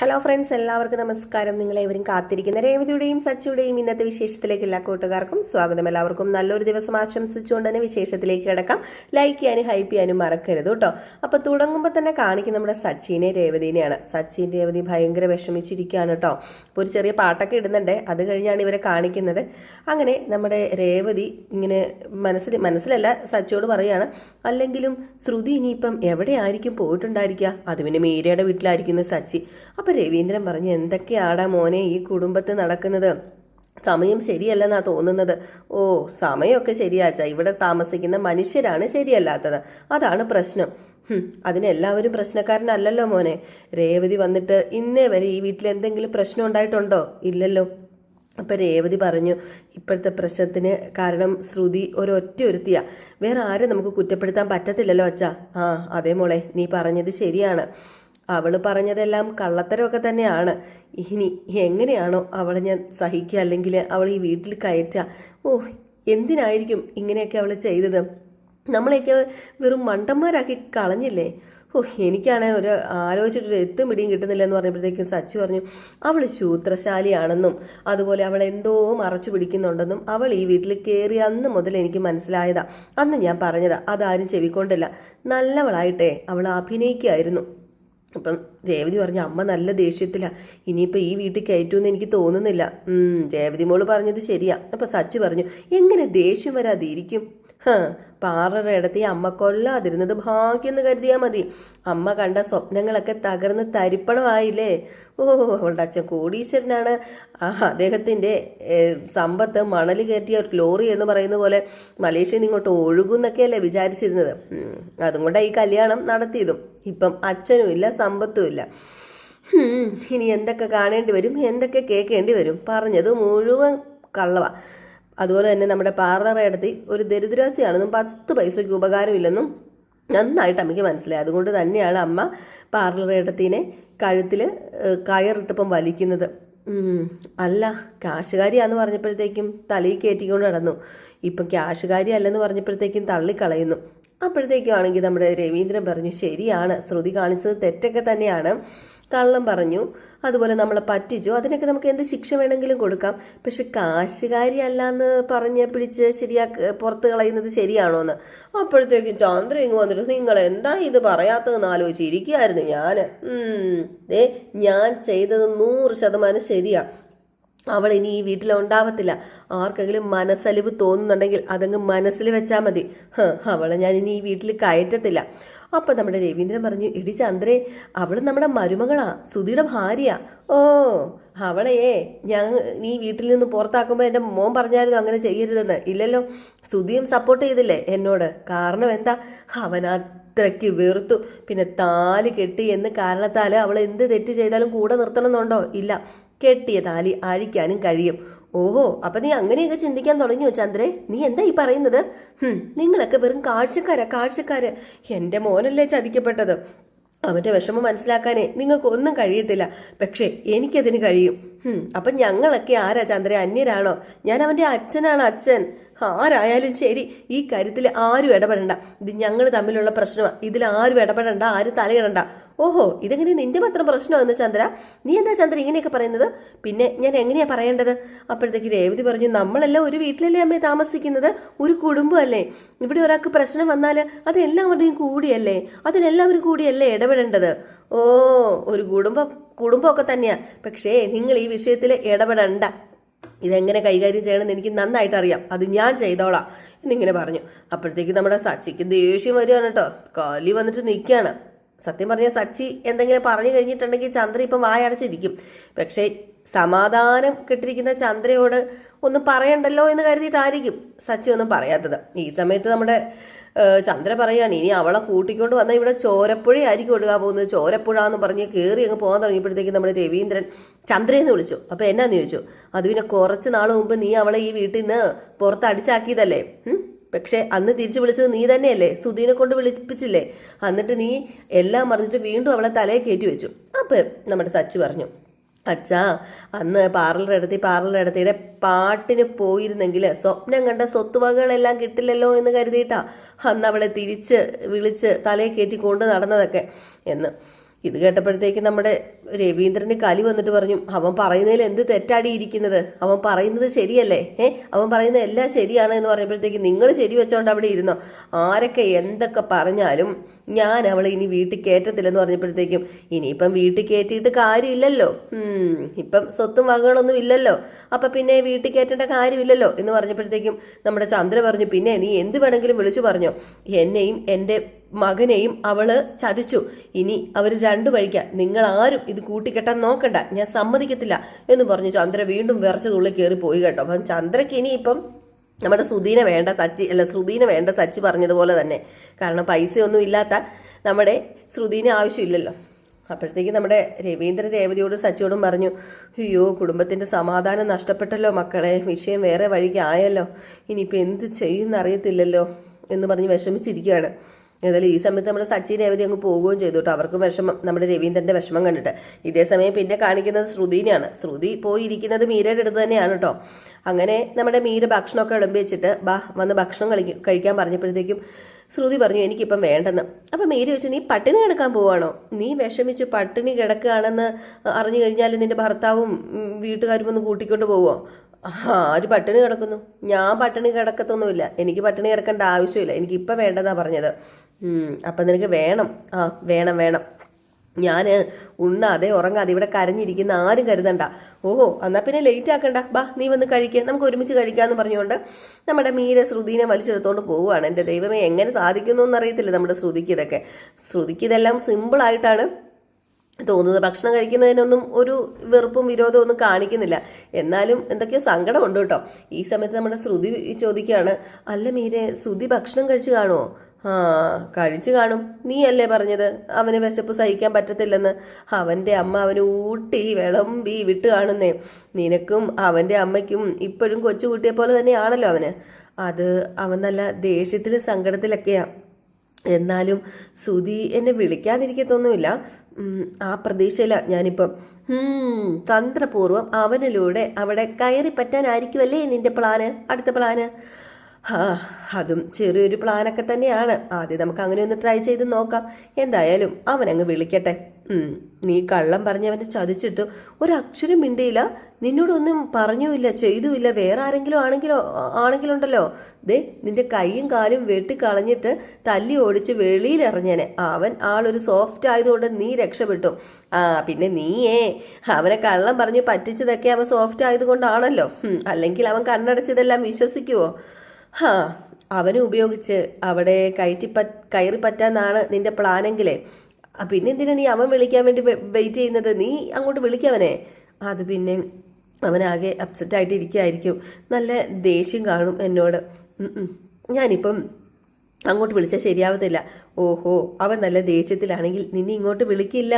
Hello friends, എല്ലാവർക്കും നമസ്കാരം. നിങ്ങളേവരും കാത്തിരിക്കുന്ന രേവതിയുടെയും സച്ചിയുടെയും ഇന്നത്തെ വിശേഷത്തിലേക്ക് എല്ലാ കൂട്ടുകാർക്കും സ്വാഗതം. എല്ലാവർക്കും നല്ലൊരു ദിവസം ആശംസിച്ചുകൊണ്ട് തന്നെ വിശേഷത്തിലേക്ക് കിടക്കാം. ലൈക്ക് ചെയ്യാനും ഹൈപ്പ് ചെയ്യാനും മറക്കരുത് കേട്ടോ. അപ്പോൾ തുടങ്ങുമ്പോൾ തന്നെ കാണിക്കുന്ന നമ്മുടെ സച്ചിനെ രേവതിനെയാണ്. സച്ചിൻ രേവതി ഭയങ്കര വിഷമിച്ചിരിക്കുകയാണ് കേട്ടോ. അപ്പോൾ ഒരു ചെറിയ പാട്ടൊക്കെ ഇടുന്നുണ്ട്. അത് കഴിഞ്ഞാണ് ഇവരെ കാണിക്കുന്നത്. അങ്ങനെ നമ്മുടെ രേവതി ഇങ്ങനെ മനസ്സിലല്ല സച്ചിയോട് പറയുകയാണ്, അല്ലെങ്കിലും ശ്രുതി ഇനിയിപ്പം എവിടെയായിരിക്കും പോയിട്ടുണ്ടായിരിക്കുക? അത് പിന്നെ മീരയുടെ വീട്ടിലായിരിക്കുന്നു സച്ചി. അപ്പം രവീന്ദ്രൻ പറഞ്ഞു, എന്തൊക്കെയാടാ മോനെ ഈ കുടുംബത്തിൽ നടക്കുന്നത്? സമയം ശരിയല്ലെന്നാ തോന്നുന്നത്. ഓ, സമയമൊക്കെ ശരിയാച്ചാ, ഇവിടെ താമസിക്കുന്ന മനുഷ്യരാണ് ശരിയല്ലാത്തത്, അതാണ് പ്രശ്നം. അതിനെല്ലാവരും പ്രശ്നക്കാരനല്ലല്ലോ മോനെ. രേവതി വന്നിട്ട് ഇന്നേ വരെ ഈ വീട്ടിൽ എന്തെങ്കിലും പ്രശ്നം ഉണ്ടായിട്ടുണ്ടോ? ഇല്ലല്ലോ. അപ്പം രേവതി പറഞ്ഞു, ഇപ്പോഴത്തെ പ്രശ്നത്തിന് കാരണം ശ്രുതി ഒരുത്തിയാ, വേറെ ആരും നമുക്ക് കുറ്റപ്പെടുത്താൻ പറ്റത്തില്ലല്ലോ അച്ഛാ. ആ അതേ മോളെ, നീ പറഞ്ഞത് ശരിയാണ്. അവൾ പറഞ്ഞതെല്ലാം കള്ളത്തരമൊക്കെ തന്നെയാണ്. ഇനി എങ്ങനെയാണോ അവളെ ഞാൻ സഹിക്കുക, അല്ലെങ്കിൽ അവൾ ഈ വീട്ടിൽ കയറ്റുക? ഓ, എന്തിനായിരിക്കും ഇങ്ങനെയൊക്കെ അവൾ ചെയ്തത്? നമ്മളെയൊക്കെ വെറും മണ്ടന്മാരാക്കി കളഞ്ഞില്ലേ? ഓ, എനിക്കാണെ ഒരു ആലോചിച്ചിട്ടൊരു എത്തും പിടിയും കിട്ടുന്നില്ല എന്ന് പറഞ്ഞപ്പോഴത്തേക്കും സച്ചു പറഞ്ഞു, അവൾ ശൂത്രശാലിയാണെന്നും അതുപോലെ അവൾ എന്തോ മറച്ചു പിടിക്കുന്നുണ്ടെന്നും അവൾ ഈ വീട്ടിൽ കയറി അന്ന് മുതൽ എനിക്ക് മനസ്സിലായതാ. അന്ന് ഞാൻ പറഞ്ഞതാ, അതാരും ചെവിക്കൊണ്ടില്ല. നല്ലവളായിട്ടേ അവൾ അഭിനയിക്കുകയായിരുന്നു. അപ്പം രേവതി പറഞ്ഞു, അമ്മ നല്ല ദേഷ്യത്തിലാണ്, ഇനിയിപ്പോൾ ഈ വീട്ടിൽ കയറ്റുമെന്ന് എനിക്ക് തോന്നുന്നില്ല. രേവതി മോള് പറഞ്ഞത് ശരിയാ. അപ്പം സച്ചു പറഞ്ഞു, എങ്ങനെ ദേഷ്യം വരാതിരിക്കും? പാറയുടെ ഇടത്ത് അമ്മ കൊല്ലാതിരുന്നത് ഭാഗ്യമെന്ന് കരുതിയാൽ മതി. അമ്മ കണ്ട സ്വപ്നങ്ങളൊക്കെ തകർന്ന് തരിപ്പണമായില്ലേ? ഓ, അവളുടെ അച്ഛൻ കോടീശ്വരനാണ്. അദ്ദേഹത്തിൻ്റെ സമ്പത്ത് മണൽ കയറ്റിയ ഒരു ലോറി എന്ന് പറയുന്ന പോലെ മലേഷ്യയിൽ നിന്ന് ഇങ്ങോട്ട് ഒഴുകുന്നൊക്കെയല്ലേ വിചാരിച്ചിരുന്നത്. അതുകൊണ്ടാണ് ഈ കല്യാണം നടത്തിയതും. ഇപ്പം അച്ഛനും ഇല്ല, സമ്പത്തും ഇല്ല. ഇനി എന്തൊക്കെ കാണേണ്ടി വരും, എന്തൊക്കെ കേൾക്കേണ്ടി വരും. പറഞ്ഞത് മുഴുവൻ കള്ളവാ. അതുപോലെ തന്നെ നമ്മുടെ പാർലറെ അടുത്ത് ഒരു ദരിദ്രവാസിയാണെന്നും 10 പൈസയ്ക്ക് ഉപകാരമില്ലെന്നും നന്നായിട്ട് അമ്മയ്ക്ക് മനസ്സിലായി. അതുകൊണ്ട് തന്നെയാണ് അമ്മ പാർലറെ ഇടത്തിനെ കഴുത്തിൽ കയറിട്ടപ്പം വലിക്കുന്നത്. അല്ല, കാശുകാരിയാന്ന് പറഞ്ഞപ്പോഴത്തേക്കും തലയിൽ കയറ്റിക്കൊണ്ട് നടന്നു. ഇപ്പം കാശുകാരി അല്ലെന്ന് പറഞ്ഞപ്പോഴത്തേക്കും തള്ളിക്കളയുന്നു. അപ്പോഴത്തേക്കും ആണെങ്കിൽ നമ്മുടെ രവീന്ദ്രൻ പറഞ്ഞു, ശരിയാണ്, ശ്രുതി കാണിച്ചത് തെറ്റൊക്കെ തന്നെയാണ്. കള്ളം പറഞ്ഞു, അതുപോലെ നമ്മളെ പറ്റിച്ചു, അതിനൊക്കെ നമുക്ക് എന്ത് ശിക്ഷ വേണമെങ്കിലും കൊടുക്കാം. പക്ഷെ കാശുകാരി അല്ലാന്ന് പറഞ്ഞ് പിടിച്ച് പുറത്ത് കളയുന്നത് ശരിയാണോ എന്ന്. അപ്പോഴത്തേക്കും ചന്ദ്ര ഇങ്ങ് വന്നിട്ട്, നിങ്ങൾ എന്താ ഇത് പറയാത്തതെന്ന് ആലോചിച്ചിരിക്കുകയായിരുന്നു ഞാൻ. ഞാൻ ചെയ്തത് 100% ശരിയാ. അവൾ ഇനി ഈ വീട്ടിലുണ്ടാവത്തില്ല. ആർക്കെങ്കിലും മനസ്സലിവ് തോന്നുന്നുണ്ടെങ്കിൽ അതങ്ങ് മനസ്സിൽ വെച്ചാൽ മതി. അവളെ ഞാൻ ഇനി ഈ വീട്ടിൽ കയറ്റത്തില്ല. അപ്പം നമ്മുടെ രവീന്ദ്രൻ പറഞ്ഞു, എടി ചന്ദ്രേ, അവൾ നമ്മുടെ മരുമകളാ, സുധിയുടെ ഭാര്യ. ഓ, അവളെയേ നീ വീട്ടിൽ നിന്ന് പുറത്താക്കുമ്പോൾ എൻ്റെ മോൻ പറഞ്ഞായിരുന്നു അങ്ങനെ ചെയ്യരുതെന്ന്. ഇല്ലല്ലോ, സുധിയും സപ്പോർട്ട് ചെയ്തില്ലേ എന്നോട്. കാരണം എന്താ, അവനത്രയ്ക്ക് വെറുത്തു. പിന്നെ താലി കെട്ടി എന്ന് കാരണത്താൽ അവൾ എന്ത് തെറ്റ് ചെയ്താലും കൂടെ നിർത്തണമെന്നുണ്ടോ? ഇല്ല, കെട്ടിയ താലി അഴിക്കാനും കഴിയും. ഓഹോ, അപ്പം നീ അങ്ങനെയൊക്കെ ചിന്തിക്കാൻ തുടങ്ങിയോ ചന്ദ്രേ? നീ എന്താ ഈ പറയുന്നത്? നിങ്ങളൊക്കെ വെറും കാഴ്ചക്കാര്. എൻ്റെ മോനല്ലേ ചതിക്കപ്പെട്ടത്. അവൻ്റെ വിഷമം മനസ്സിലാക്കാനേ നിങ്ങൾക്കൊന്നും കഴിയത്തില്ല, പക്ഷേ എനിക്കതിന് കഴിയും. അപ്പം ഞങ്ങളൊക്കെ ആരാ ചന്ദ്ര, അന്യരാണോ? ഞാൻ അവൻ്റെ അച്ഛനാണ്, അച്ഛൻ. ആരായാലും ശരി, ഈ കാര്യത്തിൽ ആരും ഇടപെടണ്ട. ഇത് ഞങ്ങൾ തമ്മിലുള്ള പ്രശ്നമാണ്. ഇതിൽ ആരും ഇടപെടണ്ട, ആരും തലയിടണ്ട. ഓഹോ, ഇതെങ്ങനെ നിന്റെ മാത്രം പ്രശ്നമാണെന്ന് ചന്ദ്ര? നീ എന്താ ചന്ദ്ര ഇങ്ങനെയൊക്കെ പറയുന്നത്? പിന്നെ ഞാൻ എങ്ങനെയാ പറയേണ്ടത്? അപ്പോഴത്തേക്ക് രേവതി പറഞ്ഞു, നമ്മളെല്ലാം ഒരു വീട്ടിലല്ലേ അമ്മേ താമസിക്കുന്നത്, ഒരു കുടുംബമല്ലേ. ഇവിടെ ഒരാൾക്ക് പ്രശ്നം വന്നാൽ അത് എല്ലാവരുടെയും കൂടിയല്ലേ, അതിനെല്ലാവരും കൂടിയല്ലേ ഇടപെടേണ്ടത്. ഓ, ഒരു കുടുംബമൊക്കെ തന്നെയാ, പക്ഷേ നിങ്ങൾ ഈ വിഷയത്തിൽ ഇടപെടണ്ട. ഇതെങ്ങനെ കൈകാര്യം ചെയ്യണമെന്ന് എനിക്ക് നന്നായിട്ട് അറിയാം, അത് ഞാൻ ചെയ്തോളാം എന്നിങ്ങനെ പറഞ്ഞു. അപ്പോഴത്തേക്ക് നമ്മുടെ സച്ചിക്ക് ദേഷ്യം വരികയാണ് കേട്ടോ. കാലി വന്നിട്ട് നിൽക്കുകയാണ്. സത്യം പറഞ്ഞാൽ സച്ചി എന്തെങ്കിലും പറഞ്ഞു കഴിഞ്ഞിട്ടുണ്ടെങ്കിൽ ചന്ദ്ര ഇപ്പം വായടച്ചിരിക്കും. പക്ഷേ സമാധാനം കെട്ടിരിക്കുന്ന ചന്ദ്രയോട് ഒന്നും പറയണ്ടല്ലോ എന്ന് കരുതിയിട്ടായിരിക്കും സച്ചി ഒന്നും പറയാത്തത്. ഈ സമയത്ത് നമ്മുടെ ചന്ദ്ര പറയാണ്, ഇനി അവളെ കൂട്ടിക്കൊണ്ട് വന്നാൽ ഇവിടെ ചോരപ്പുഴയായിരിക്കും ഒഴുകാൻ പോകുന്നത്. ചോരപ്പുഴ എന്ന് പറഞ്ഞ് കയറി അങ്ങ് പോകാൻ തുടങ്ങിയപ്പോഴത്തേക്കും നമ്മുടെ രവീന്ദ്രൻ ചന്ദ്രയെന്ന് വിളിച്ചു. അപ്പോൾ എന്നാന്ന് ചോദിച്ചു. അത് പിന്നെ കുറച്ച് നാൾ മുമ്പ് നീ അവളെ ഈ വീട്ടിൽ നിന്ന് പുറത്ത് അടിച്ചാക്കിയതല്ലേ. പക്ഷെ അന്ന് തിരിച്ചു വിളിച്ചത് നീ തന്നെയല്ലേ, സുധീനെ കൊണ്ട് വിളിപ്പിച്ചില്ലേ. എന്നിട്ട് നീ എല്ലാം മറിഞ്ഞിട്ട് വീണ്ടും അവളെ തലയെ കയറ്റി വെച്ചു. അപ്പം നമ്മുടെ സച്ചു പറഞ്ഞു, അച്ഛാ, അന്ന് പാർലറിടത്തിയുടെ പാട്ടിന് പോയിരുന്നെങ്കിൽ സ്വപ്നം കണ്ട സ്വത്തുവകകളെല്ലാം കിട്ടില്ലല്ലോ എന്ന് കരുതിയിട്ടാ അന്ന് അവളെ തിരിച്ച് വിളിച്ച് തലയെ കയറ്റി കൊണ്ട് നടന്നതൊക്കെ എന്ന്. ഇത് കേട്ടപ്പോഴത്തേക്ക് നമ്മുടെ രവീന്ദ്രന് കലി വന്നിട്ട് പറഞ്ഞു, അവൻ പറയുന്നതിൽ എന്ത് തെറ്റാടി ഇരിക്കുന്നത്, അവൻ പറയുന്നത് ശരിയല്ലേ, അവൻ പറയുന്നത് എല്ലാം ശരിയാണ് എന്ന് പറഞ്ഞപ്പോഴത്തേക്ക് നിങ്ങൾ ശരി വെച്ചോണ്ട് അവിടെ ഇരുന്നോ, ആരൊക്കെ എന്തൊക്കെ പറഞ്ഞാലും ഞാൻ അവളെ ഇനി വീട്ടിൽ കയറ്റത്തില്ലെന്ന് പറഞ്ഞപ്പോഴത്തേക്കും ഇനിയിപ്പം വീട്ടിൽ കയറ്റിയിട്ട് കാര്യമില്ലല്ലോ, ഇപ്പം സ്വത്തും വകകളൊന്നും ഇല്ലല്ലോ, അപ്പം പിന്നെ വീട്ടിൽ കയറ്റേണ്ട കാര്യമില്ലല്ലോ എന്ന് പറഞ്ഞപ്പോഴത്തേക്കും നമ്മുടെ ചന്ദ്ര പറഞ്ഞു, പിന്നെ നീ എന്ത് വേണമെങ്കിലും വിളിച്ചു പറഞ്ഞോ, എന്നെയും എൻ്റെ മകനെയും അവള് ചതിച്ചു, ഇനി അവർ രണ്ടു വഴിക്കാം, നിങ്ങൾ ആരും ഇത് കൂട്ടിക്കെട്ടാൻ നോക്കണ്ട, ഞാൻ സമ്മതിക്കത്തില്ല എന്ന് പറഞ്ഞു ചന്ദ്ര വീണ്ടും വിറച്ചതുള്ളിൽ കയറി പോയി കേട്ടോ. അപ്പം ചന്ദ്രയ്ക്ക് ഇനിയിപ്പം നമ്മുടെ ശ്രുതിനെ വേണ്ട സച്ചി പറഞ്ഞതുപോലെ തന്നെ, കാരണം പൈസയൊന്നും ഇല്ലാത്ത നമ്മുടെ ശ്രുതിനെ ആവശ്യമില്ലല്ലോ. അപ്പോഴത്തേക്ക് നമ്മുടെ രവീന്ദ്രൻ രേവതിയോടും സച്ചിയോടും പറഞ്ഞു, അയ്യോ കുടുംബത്തിൻ്റെ സമാധാനം നഷ്ടപ്പെട്ടല്ലോ മക്കളെ, വിഷയം വേറെ വഴിക്ക് ആയല്ലോ, ഇനിയിപ്പോൾ എന്ത് ചെയ്യുമെന്നറിയത്തില്ലല്ലോ എന്ന് പറഞ്ഞ് വിഷമിച്ചിരിക്കുകയാണ്. ഏതായാലും ഈ സമയത്ത് നമ്മുടെ സച്ചി രേവതി അങ്ങ് പോവുകയും ചെയ്തു കേട്ടോ. അവർക്കും വിഷമം, നമ്മുടെ രവീന്ദ്രൻ്റെ വിഷമം കണ്ടിട്ട്. ഇതേ സമയം പിന്നെ കാണിക്കുന്നത് ശ്രുതിനെയാണ്. ശ്രുതി പോയിരിക്കുന്നത് മീരയുടെ അടുത്ത് തന്നെയാണ് കേട്ടോ. അങ്ങനെ നമ്മുടെ മീര ഭക്ഷണമൊക്കെ വിളമ്പി വെച്ചിട്ട് വന്ന് ഭക്ഷണം കഴിക്കാൻ പറഞ്ഞപ്പോഴത്തേക്കും ശ്രുതി പറഞ്ഞു, എനിക്കിപ്പം വേണ്ടെന്ന്. അപ്പം മീര ചോദിച്ചു, നീ പട്ടിണി കിടക്കാൻ പോവാണോ, നീ വിഷമിച്ച് പട്ടിണി കിടക്കുകയാണെന്ന് അറിഞ്ഞു കഴിഞ്ഞാൽ നിന്റെ ഭർത്താവും വീട്ടുകാരും ഒന്ന് കൂട്ടിക്കൊണ്ട് പോവോ? ആര് പട്ടിണി കിടക്കുന്നു? ഞാൻ പട്ടിണി കിടക്കത്തൊന്നുമില്ല, എനിക്ക് പട്ടിണി കിടക്കേണ്ട ആവശ്യമില്ല, എനിക്കിപ്പം വേണ്ടെന്നാണ് പറഞ്ഞത്. അപ്പം നിനക്ക് വേണം? വേണം. ഞാൻ ഉണ്ണാതെ ഉറങ്ങാതെ ഇവിടെ കരഞ്ഞിരിക്കുന്ന ആരും കരുതണ്ട. ഓഹോ, എന്നാൽ പിന്നെ ലേറ്റ് ആക്കണ്ട, നീ വന്ന് കഴിക്കുക, നമുക്ക് ഒരുമിച്ച് കഴിക്കാമെന്ന് പറഞ്ഞുകൊണ്ട് നമ്മുടെ മീര ശ്രുതിനെ വലിച്ചെടുത്തോണ്ട് പോവുകയാണ്. എൻ്റെ ദൈവമേ, എങ്ങനെ സാധിക്കുന്നു എന്നറിയത്തില്ല നമ്മുടെ ശ്രുതിക്ക് ഇതൊക്കെ. ശ്രുതിക്ക് ഇതെല്ലാം സിമ്പിളായിട്ടാണ് തോന്നുന്നത്. ഭക്ഷണം കഴിക്കുന്നതിനൊന്നും ഒരു വെറുപ്പും വിരോധവും ഒന്നും കാണിക്കുന്നില്ല. എന്നാലും എന്തൊക്കെയോ സങ്കടമുണ്ട് കേട്ടോ. ഈ സമയത്ത് നമ്മുടെ ശ്രുതി ചോദിക്കുകയാണ്, അല്ല മീരെ, ശ്രുതി ഭക്ഷണം കഴിച്ചു കാണുമോ? കഴിച്ചു കാണും, നീ അല്ലേ പറഞ്ഞത് അവന് വിശപ്പ് സഹിക്കാൻ പറ്റത്തില്ലെന്ന്. അവൻ്റെ അമ്മ അവന് ഊട്ടി വിളമ്പി വിട്ട് കാണുന്നേ. നിനക്കും അവൻ്റെ അമ്മയ്ക്കും ഇപ്പോഴും കൊച്ചുകുട്ടിയെ പോലെ തന്നെയാണല്ലോ അവന്. അത് അവൻ നല്ല ദേഷ്യത്തിലും സങ്കടത്തിലൊക്കെയാണ്. എന്നാലും ശ്രുതി എന്നെ വിളിക്കാതിരിക്കത്തൊന്നുമില്ല, ആ പ്രതീക്ഷയിലാണ് ഞാനിപ്പം. തന്ത്രപൂർവ്വം അവനിലൂടെ അവിടെ കയറി പറ്റാനായിരിക്കുമല്ലേ നിന്റെ പ്ലാന്, അടുത്ത പ്ലാന്? അതും ചെറിയൊരു പ്ലാനൊക്കെ തന്നെയാണ്. ആദ്യം നമുക്ക് അങ്ങനെ ഒന്ന് ട്രൈ ചെയ്ത് നോക്കാം. എന്തായാലും അവനങ്ങ് വിളിക്കട്ടെ. നീ കള്ളം പറഞ്ഞവനെ ചതിച്ചിട്ട് ഒരക്ഷരം മിണ്ടിയില്ല, നിന്നോടൊന്നും പറഞ്ഞുമില്ല ചെയ്തുമില്ല. വേറെ ആരെങ്കിലും ആണെങ്കിലുണ്ടല്ലോ, നിന്റെ കൈയും കാലും വെട്ടിക്കളഞ്ഞിട്ട് തല്ലി ഓടിച്ച് വെളിയിലിറങ്ങിയനെ. അവൻ ആളൊരു സോഫ്റ്റ് ആയതുകൊണ്ട് നീ രക്ഷപ്പെട്ടു. പിന്നെ നീയേ അവനെ കള്ളം പറഞ്ഞ് പറ്റിച്ചതൊക്കെ അവൻ സോഫ്റ്റ് ആയതുകൊണ്ടാണല്ലോ. അല്ലെങ്കിൽ അവൻ കണ്ണടച്ചതെല്ലാം വിശ്വസിക്കുവോ? അവനെ ഉപയോഗിച്ച് അവിടെ കയറി പറ്റാന്നാണ് നിന്റെ പ്ലാനെങ്കിലേ, പിന്നെ എന്തിനാ നീ അവൻ വിളിക്കാൻ വേണ്ടി വെയിറ്റ് ചെയ്യുന്നത്? നീ അങ്ങോട്ട് വിളിക്കവനെ. അത് പിന്നെ അവനാകെ അപ്സെറ്റായിട്ട് ഇരിക്കുകയായിരിക്കും, നല്ല ദേഷ്യം കാണും എന്നോട്. ഞാനിപ്പം അങ്ങോട്ട് വിളിച്ചാൽ ശരിയാവത്തില്ല. ഓഹോ, അവൻ നല്ല ദേഷ്യത്തിലാണെങ്കിൽ നിന്നെ ഇങ്ങോട്ട് വിളിക്കില്ല.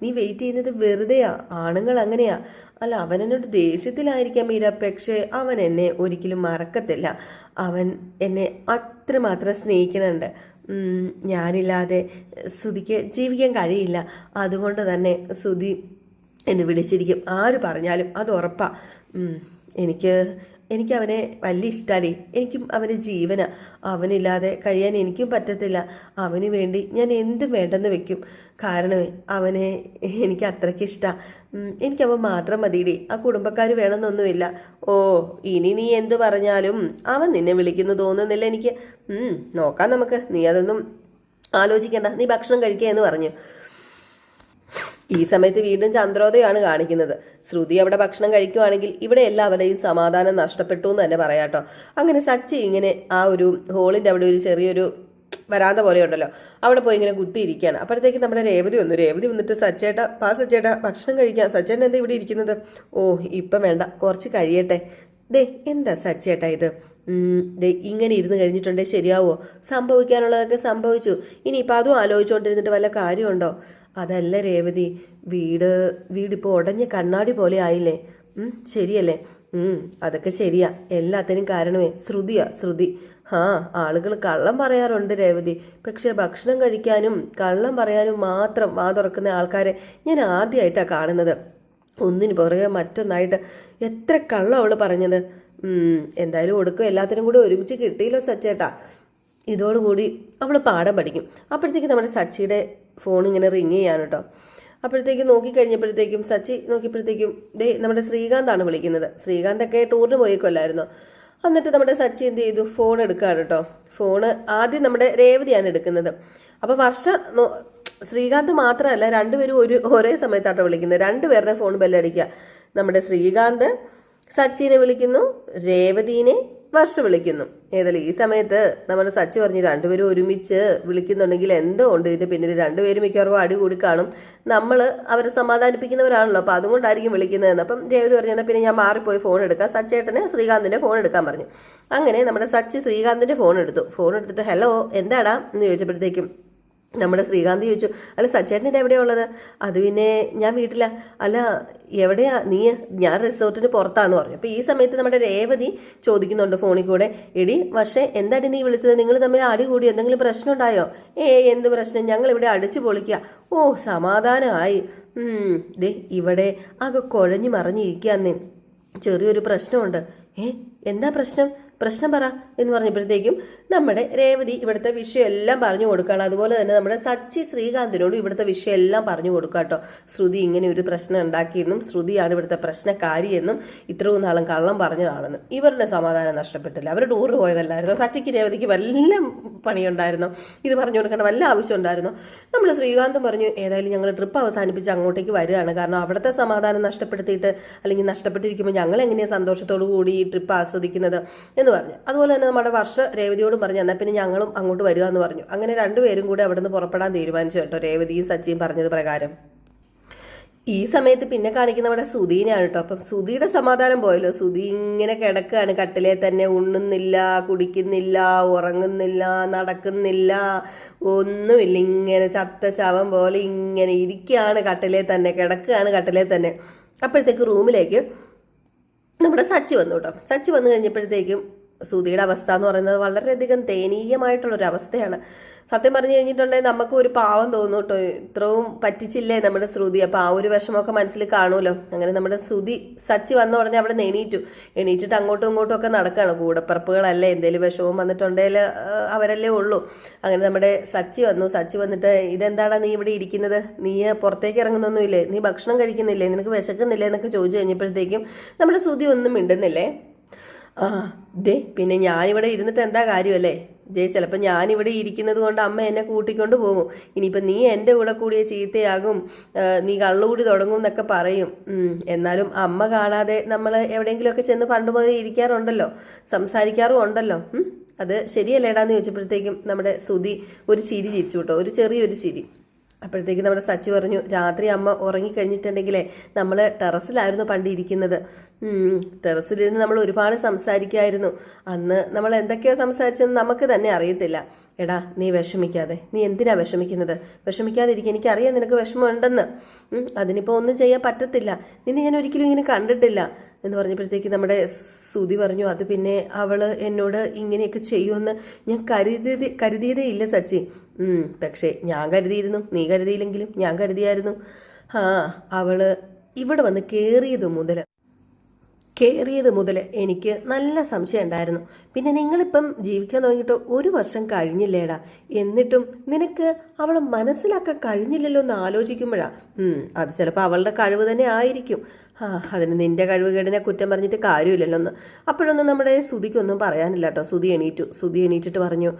നീ വെയിറ്റ് ചെയ്യുന്നത് വെറുതെയാ. ആണുങ്ങൾ അങ്ങനെയാ. അല്ല, അവൻ എന്നോട് ദേഷ്യത്തിലായിരിക്കാം മീര, പക്ഷേ അവൻ എന്നെ ഒരിക്കലും മറക്കത്തില്ല. അവൻ എന്നെ അത്രമാത്രം സ്നേഹിക്കുന്നുണ്ട്. ഞാനില്ലാതെ ശ്രുതിക്ക് ജീവിക്കാൻ കഴിയില്ല. അതുകൊണ്ട് തന്നെ ശ്രുതി എന്നെ വിളിച്ചിരിക്കും. ആര് പറഞ്ഞാലും അത് ഉറപ്പാ. എനിക്ക് അവനെ വലിയ ഇഷ്ടമാണ്. എനിക്കും അവന് ജീവന. അവനില്ലാതെ കഴിയാൻ എനിക്കും പറ്റത്തില്ല. അവന് വേണ്ടി ഞാൻ എന്തും വേണ്ടെന്ന് വെക്കും. കാരണം അവനെ എനിക്ക് അത്രയ്ക്ക് ഇഷ്ടമാണ്. എനിക്കവൻ മാത്രം മതിയിടി, ആ കുടുംബക്കാർ വേണമെന്നൊന്നുമില്ല. ഓ, ഇനി നീ എന്തു പറഞ്ഞാലും അവൻ നിന്നെ വിളിക്കുന്നു തോന്നുന്നില്ല എനിക്ക്. നോക്കാം നമുക്ക്, നീ അതൊന്നും ആലോചിക്കണ്ട, നീ ഭക്ഷണം കഴിക്കുക എന്ന് പറഞ്ഞു. ഈ സമയത്ത് വീണ്ടും ചന്ദ്രോദയമാണ് കാണിക്കുന്നത്. ശ്രുതി അവിടെ ഭക്ഷണം കഴിക്കുവാണെങ്കിൽ ഇവിടെ എല്ലാവരുടെയും സമാധാനം നഷ്ടപ്പെട്ടു എന്ന് തന്നെ പറയാട്ടോ. അങ്ങനെ സച്ചി ഇങ്ങനെ ആ ഒരു ഹോളിൻ്റെ അവിടെ ഒരു ചെറിയൊരു വരാന്ത പോലെ ഉണ്ടല്ലോ, അവിടെ പോയി ഇങ്ങനെ കുത്തിയിരിക്കുകയാണ്. അപ്പോഴത്തേക്ക് നമ്മുടെ രേവതി വന്നിട്ട് സച്ചേട്ടാ ഭക്ഷണം കഴിക്കാം. സച്ചേട്ടൻ എന്താ ഇവിടെ ഇരിക്കുന്നത്? ഓ, ഇപ്പം വേണ്ട, കുറച്ച് കഴിയട്ടെ. എന്താ സച്ചേട്ടാ ഇത്? ഇങ്ങനെ ഇരുന്ന് കഴിഞ്ഞിട്ടുണ്ടെങ്കിൽ ശരിയാവോ? സംഭവിക്കാനുള്ളതൊക്കെ സംഭവിച്ചു. ഇനിയിപ്പോൾ അതും ആലോചിച്ചുകൊണ്ടിരുന്നിട്ട് വല്ല കാര്യമുണ്ടോ? അതല്ല രേവതി, വീടിപ്പോൾ ഉടഞ്ഞ കണ്ണാടി പോലെ ആയില്ലേ? ശരിയല്ലേ? അതൊക്കെ ശരിയാ. എല്ലാത്തിനും കാരണമേ ശ്രുതി. ആളുകൾ കള്ളം പറയാറുണ്ട് രേവതി, പക്ഷെ ഭക്ഷണം കഴിക്കാനും കള്ളം പറയാനും മാത്രം വാ തുറക്കുന്ന ആൾക്കാരെ ഞാൻ ആദ്യമായിട്ടാണ് കാണുന്നത്. ഒന്നിന് പുറകെ മറ്റൊന്നായിട്ട് എത്ര കള്ളം അവൾ പറഞ്ഞത്. എന്തായാലും ഒടുക്കം എല്ലാത്തിനും കൂടി ഒരുമിച്ച് കിട്ടിയല്ലോ സച്ചേട്ടാ. ഇതോടുകൂടി അവൾ പാഠം പഠിക്കും. അപ്പോഴത്തേക്ക് നമ്മുടെ സച്ചിയുടെ ഫോൺ ഇങ്ങനെ റിങ് ചെയ്യാണ് കേട്ടോ. അപ്പോഴത്തേക്കും നോക്കിക്കഴിഞ്ഞപ്പോഴത്തേക്കും സച്ചി നോക്കിയപ്പോഴത്തേക്കും ദേ നമ്മുടെ ശ്രീകാന്താണ് വിളിക്കുന്നത്. ശ്രീകാന്തൊക്കെ ടൂറിന് പോയിക്കൊല്ലായിരുന്നു. എന്നിട്ട് നമ്മുടെ സച്ചി എന്ത് ചെയ്തു, ഫോൺ എടുക്കുകയാണ് കേട്ടോ. ഫോണ് ആദ്യം നമ്മുടെ രേവതിയാണ് എടുക്കുന്നത്. അപ്പോൾ ശ്രീകാന്ത് മാത്രമല്ല, രണ്ടുപേരും ഒരേ സമയത്താട്ടോ വിളിക്കുന്നത്. രണ്ടുപേരുടെ ഫോൺ ബെല്ലടിക്കുക. നമ്മുടെ ശ്രീകാന്ത് സച്ചിനെ വിളിക്കുന്നു, രേവതീനെ വർഷ വിളിക്കുന്നു. ഏതായാലും ഈ സമയത്ത് നമ്മുടെ സച്ചി പറഞ്ഞു രണ്ടുപേരും ഒരുമിച്ച് വിളിക്കുന്നുണ്ടെങ്കിൽ എന്തോ ഉണ്ട് ഇതിന്റെ പിന്നിൽ. രണ്ടുപേരും മിക്കവാറും അടി കൂടി കാണും. നമ്മൾ അവരെ സമാധാനിപ്പിക്കുന്നവരാണല്ലോ, അപ്പൊ അതുകൊണ്ടായിരിക്കും വിളിക്കുന്നതെന്ന്. അപ്പം രേവതി പറഞ്ഞു പിന്നെ ഞാൻ മാറിപ്പോയി ഫോൺ എടുക്കാം. സച്ചേട്ടന് ശ്രീകാന്തിന്റെ ഫോൺ എടുക്കാൻ പറഞ്ഞു. അങ്ങനെ നമ്മുടെ സച്ചി ശ്രീകാന്തിന്റെ ഫോൺ എടുത്തു. ഫോൺ എടുത്തിട്ട് ഹലോ എന്താടാ എന്ന് ചോദിച്ചപ്പോഴത്തേക്കും നമ്മുടെ ശ്രീകാന്ത് ചോദിച്ചു, അല്ല സച്ചേട്ടൻ ഇത് എവിടെയാ ഉള്ളത്? അത് പിന്നെ ഞാൻ വീട്ടിലാ. അല്ല എവിടെയാ നീ? ഞാൻ റിസോർട്ടിന് പുറത്താന്ന് പറഞ്ഞു. അപ്പോൾ ഈ സമയത്ത് നമ്മുടെ രേവതി ചോദിക്കുന്നുണ്ട് ഫോണിൽ കൂടെ, എടി പക്ഷേ എന്താടി നീ വിളിച്ചത്? നിങ്ങൾ തമ്മിൽ അടി കൂടി എന്തെങ്കിലും പ്രശ്നം ഉണ്ടായോ? എന്ത് പ്രശ്നം? ഞങ്ങൾ ഇവിടെ അടിച്ചു പൊളിക്കുക. ഓ സമാധാനമായി. ദേ ഇവിടെ ആകെ കുഴഞ്ഞു മറിഞ്ഞിരിക്കാന്ന്. ചെറിയൊരു പ്രശ്നമുണ്ട്. എന്താ പ്രശ്നം? പ്രശ്നം പറ എന്ന് പറഞ്ഞപ്പോഴത്തേക്കും നമ്മുടെ രേവതി ഇവിടുത്തെ വിഷയം എല്ലാം പറഞ്ഞു കൊടുക്കുകയാണ്. അതുപോലെ തന്നെ നമ്മുടെ സച്ചി ശ്രീകാന്തിനോട് ഇവിടുത്തെ വിഷയം എല്ലാം പറഞ്ഞു കൊടുക്കുക കേട്ടോ. ശ്രുതി ഇങ്ങനെ ഒരു പ്രശ്നം ഉണ്ടാക്കിയെന്നും ശ്രുതിയാണ് ഇവിടുത്തെ പ്രശ്നക്കാരിയെന്നും ഇത്രയും നാളും കള്ളം പറഞ്ഞതാണെന്നും. ഇവരുടെ സമാധാനം നഷ്ടപ്പെട്ടില്ല. അവർ ടൂറിന് പോയതല്ലായിരുന്നു. സച്ചിക്ക് രേവതിക്ക് വല്ല പണിയുണ്ടായിരുന്നു, ഇത് പറഞ്ഞു കൊടുക്കേണ്ട വല്ല ആവശ്യം ഉണ്ടായിരുന്നു. നമ്മൾ ശ്രീകാന്തും പറഞ്ഞു ഏതായാലും ഞങ്ങൾ ട്രിപ്പ് അവസാനിപ്പിച്ച് അങ്ങോട്ടേക്ക് വരികയാണ്. കാരണം അവിടുത്തെ സമാധാനം നഷ്ടപ്പെടുത്തിയിട്ട് അല്ലെങ്കിൽ നഷ്ടപ്പെട്ടിരിക്കുമ്പോൾ ഞങ്ങൾ എങ്ങനെയാണ് സന്തോഷത്തോടു കൂടി ഈ ട്രിപ്പ് ആസ്വദിക്കുന്നത് എന്ന് പറഞ്ഞു. അതുപോലെ തന്നെ നമ്മുടെ വർഷ രേവതിയോടും പറഞ്ഞു എന്നാൽ പിന്നെ ഞങ്ങളും അങ്ങോട്ട് വരിക എന്ന് പറഞ്ഞു. അങ്ങനെ രണ്ടുപേരും കൂടി അവിടെ നിന്ന് പുറപ്പെടാൻ തീരുമാനിച്ചു കേട്ടോ, രേവതിയും സച്ചിയും പറഞ്ഞത് പ്രകാരം. ഈ സമയത്ത് പിന്നെ കാണിക്കുന്ന നമ്മുടെ സുധീനാണ് കേട്ടോ. അപ്പം സുധിയുടെ സമാധാനം പോയല്ലോ. സുധി ഇങ്ങനെ കിടക്കുകയാണ് കട്ടിലെ തന്നെ, ഉണ്ണുന്നില്ല, കുടിക്കുന്നില്ല, ഉറങ്ങുന്നില്ല, നടക്കുന്നില്ല, ഒന്നുമില്ല. ഇങ്ങനെ ചത്ത ശവം പോലെ ഇങ്ങനെ ഇരിക്കുകയാണ് കട്ടിലെ തന്നെ, കിടക്കുകയാണ് കട്ടിലെ തന്നെ. അപ്പോഴത്തേക്ക് റൂമിലേക്ക് നമ്മുടെ സച്ചി വന്നു കേട്ടോ. സച്ചി വന്നു കഴിഞ്ഞപ്പോഴത്തേക്കും സുധിയുടെ അവസ്ഥ എന്ന് പറയുന്നത് വളരെയധികം ദയനീയമായിട്ടുള്ളൊരവസ്ഥയാണ്. സത്യം പറഞ്ഞു കഴിഞ്ഞിട്ടുണ്ടെങ്കിൽ നമുക്ക് ഒരു പാവം തോന്നും കേട്ടോ, ഇത്രയും പറ്റിച്ചില്ലേ നമ്മുടെ ശ്രുതി. അപ്പോൾ ആ ഒരു വിഷമമൊക്കെ മനസ്സിൽ കാണുമല്ലോ. അങ്ങനെ നമ്മുടെ സച്ചി വന്ന ഉടനെ അവിടെ എണീറ്റിട്ട് അങ്ങോട്ടും ഇങ്ങോട്ടും ഒക്കെ നടക്കുകയാണ്. കൂടപ്പറപ്പുകളല്ലേ, എന്തെങ്കിലും വിഷമം വന്നിട്ടുണ്ടെങ്കിൽ അവരല്ലേ ഉള്ളൂ. അങ്ങനെ നമ്മുടെ സച്ചി വന്നു. സച്ചി വന്നിട്ട് ഇതെന്താടാ നീ ഇവിടെ ഇരിക്കുന്നത്? നീ പുറത്തേക്ക് ഇറങ്ങുന്നൊന്നുമില്ലേ? നീ ഭക്ഷണം കഴിക്കുന്നില്ലേ? നിനക്ക് വിശക്കുന്നില്ലേ എന്നൊക്കെ ചോദിച്ചു കഴിഞ്ഞപ്പോഴത്തേക്കും നമ്മുടെ സുധി ഒന്നും മിണ്ടുന്നില്ലേ. പിന്നെ ഞാനിവിടെ ഇരുന്നിട്ട് എന്താ കാര്യമല്ലേ ചിലപ്പോൾ ഞാനിവിടെ ഇരിക്കുന്നത് കൊണ്ട് അമ്മ എന്നെ കൂട്ടിക്കൊണ്ട് പോകും. ഇനിയിപ്പോൾ നീ എൻ്റെ കൂടെ കൂടിയ ചീത്തയാകും, നീ കള്ളുകൂടി തുടങ്ങും എന്നൊക്കെ പറയും. എന്നാലും അമ്മ കാണാതെ നമ്മൾ എവിടെയെങ്കിലുമൊക്കെ ചെന്ന് പണ്ടുപോലെ ഇരിക്കാറുണ്ടല്ലോ, സംസാരിക്കാറും ഉണ്ടല്ലോ. അത് ശരിയല്ലേടാന്ന് ചോദിച്ചപ്പോഴത്തേക്കും നമ്മുടെ സുധി ഒരു ചിരി ചിരിച്ചു കേട്ടോ, ഒരു ചെറിയൊരു ചിരി. അപ്പോഴത്തേക്ക് നമ്മുടെ സച്ചി പറഞ്ഞു രാത്രി അമ്മ ഉറങ്ങിക്കഴിഞ്ഞിട്ടുണ്ടെങ്കിലേ നമ്മൾ ടെറസിലായിരുന്നു പണ്ട് ഇരിക്കുന്നത്. ടെറസിലിരുന്ന് നമ്മൾ ഒരുപാട് സംസാരിക്കുമായിരുന്നു. അന്ന് നമ്മൾ എന്തൊക്കെയോ സംസാരിച്ചെന്ന് നമുക്ക് തന്നെ അറിയത്തില്ല. എടാ നീ വിഷമിക്കാതെ, നീ എന്തിനാ വിഷമിക്കുന്നത്? വിഷമിക്കാതിരിക്കുക, എനിക്കറിയാം നിനക്ക് വിഷമമുണ്ടെന്ന്. അതിനിപ്പോൾ ഒന്നും ചെയ്യാൻ പറ്റത്തില്ല, നിന്നെ ഞാൻ ഒരിക്കലും ഇങ്ങനെ കണ്ടിട്ടില്ല എന്ന് പറഞ്ഞപ്പോഴത്തേക്ക് നമ്മുടെ സുധി പറഞ്ഞു അത് പിന്നെ അവൾ എന്നോട് ഇങ്ങനെയൊക്കെ ചെയ്യുമെന്ന് ഞാൻ കരുതിയതേ ഇല്ല സച്ചി. പക്ഷേ ഞാൻ കരുതിയിരുന്നു, നീ കരുതിയില്ലെങ്കിലും ഞാൻ കരുതിയായിരുന്നു. അവള് ഇവിടെ വന്ന് കയറിയത് മുതൽ എനിക്ക് നല്ല സംശയം ഉണ്ടായിരുന്നു. പിന്നെ നിങ്ങളിപ്പം ജീവിക്കാൻ തുടങ്ങിയിട്ട് 1 വർഷം കഴിഞ്ഞില്ലേടാ, എന്നിട്ടും നിനക്ക് അവളെ മനസ്സിലാക്കാൻ കഴിഞ്ഞില്ലല്ലോ എന്ന് ആലോചിക്കുമ്പോഴാണ്. അത് ചിലപ്പോൾ അവളുടെ കഴിവ് തന്നെ ആയിരിക്കും. അതിന് നിന്റെ കഴിവുകേടിനെ കുറ്റം പറഞ്ഞിട്ട് കാര്യമില്ലല്ലോ എന്ന്. അപ്പോഴൊന്നും നമ്മുടെ സുധിക്കൊന്നും പറയാനില്ല കേട്ടോ. സുധി എണീറ്റിട്ട് പറഞ്ഞു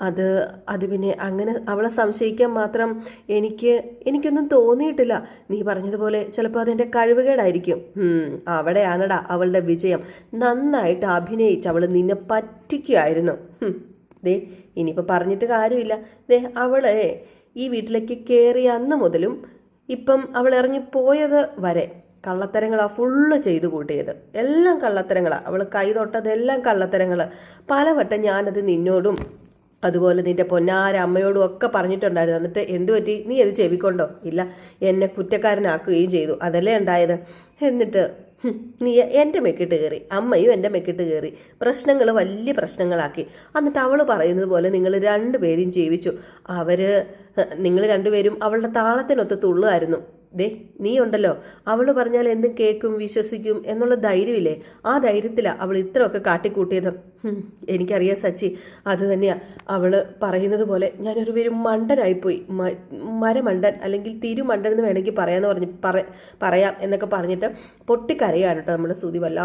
അത് പിന്നെ അങ്ങനെ അവളെ സംശയിക്കാൻ മാത്രം എനിക്കൊന്നും തോന്നിയിട്ടില്ല. നീ പറഞ്ഞതുപോലെ ചിലപ്പോൾ അതെൻ്റെ കഴിവുകേടായിരിക്കും. അവിടെയാണടാ അവളുടെ വിജയം. നന്നായിട്ട് അഭിനയിച്ച് അവൾ നിന്നെ പറ്റിക്കുമായിരുന്നു. ഇനിയിപ്പോൾ പറഞ്ഞിട്ട് കാര്യമില്ല. അവളെ ഈ വീട്ടിലേക്ക് കയറിയ അന്ന് മുതലും ഇപ്പം അവൾ ഇറങ്ങിപ്പോയത് വരെ കള്ളത്തരങ്ങളാണ് ഫുള്ള് ചെയ്തു കൂട്ടിയത്. എല്ലാം കള്ളത്തരങ്ങളാണ്. അവൾ കൈ തൊട്ടതെല്ലാം കള്ളത്തരങ്ങൾ. പലവട്ടം ഞാനത് നിന്നോടും അതുപോലെ നിന്റെ പൊന്നാര അമ്മയോടും ഒക്കെ പറഞ്ഞിട്ടുണ്ടായിരുന്നു. എന്നിട്ട് എന്തു പറ്റി? നീ അത് ചെവിക്കൊണ്ടോ? ഇല്ല, എന്നെ കുറ്റക്കാരനാക്കുകയും ചെയ്തു. അതല്ലേ ഉണ്ടായത്. എന്നിട്ട് നീ എൻ്റെ മെക്കിട്ട് കയറി, അമ്മയും എൻ്റെ മെക്കിട്ട് കയറി, പ്രശ്നങ്ങൾ വലിയ പ്രശ്നങ്ങളാക്കി. എന്നിട്ട് അവൾ പറയുന്നത് പോലെ നിങ്ങൾ രണ്ടുപേരും ജീവിച്ചു. നിങ്ങൾ രണ്ടുപേരും അവളുടെ താളത്തിനൊത്ത് തുള്ളുമായിരുന്നു. ദേ നീ ഉണ്ടല്ലോ, അവള് പറഞ്ഞാൽ എന്തും കേൾക്കും വിശ്വസിക്കും എന്നുള്ള ധൈര്യമില്ലേ, ആ ധൈര്യത്തിലാണ് അവൾ ഇത്രയൊക്കെ കാട്ടിക്കൂട്ടിയത്. എനിക്കറിയാം സച്ചി, അത് തന്നെയാ അവള് പറയുന്നത് പോലെ ഞാനൊരു വെറും മണ്ടനായിപ്പോയി, മരമണ്ടൻ അല്ലെങ്കിൽ തിരുമണ്ടൻ എന്ന് വേണമെങ്കിൽ പറയാന്ന് പറയാം എന്നൊക്കെ പറഞ്ഞിട്ട് പൊട്ടിക്കരയാണ് കേട്ടോ നമ്മുടെ സുതി. വല്ല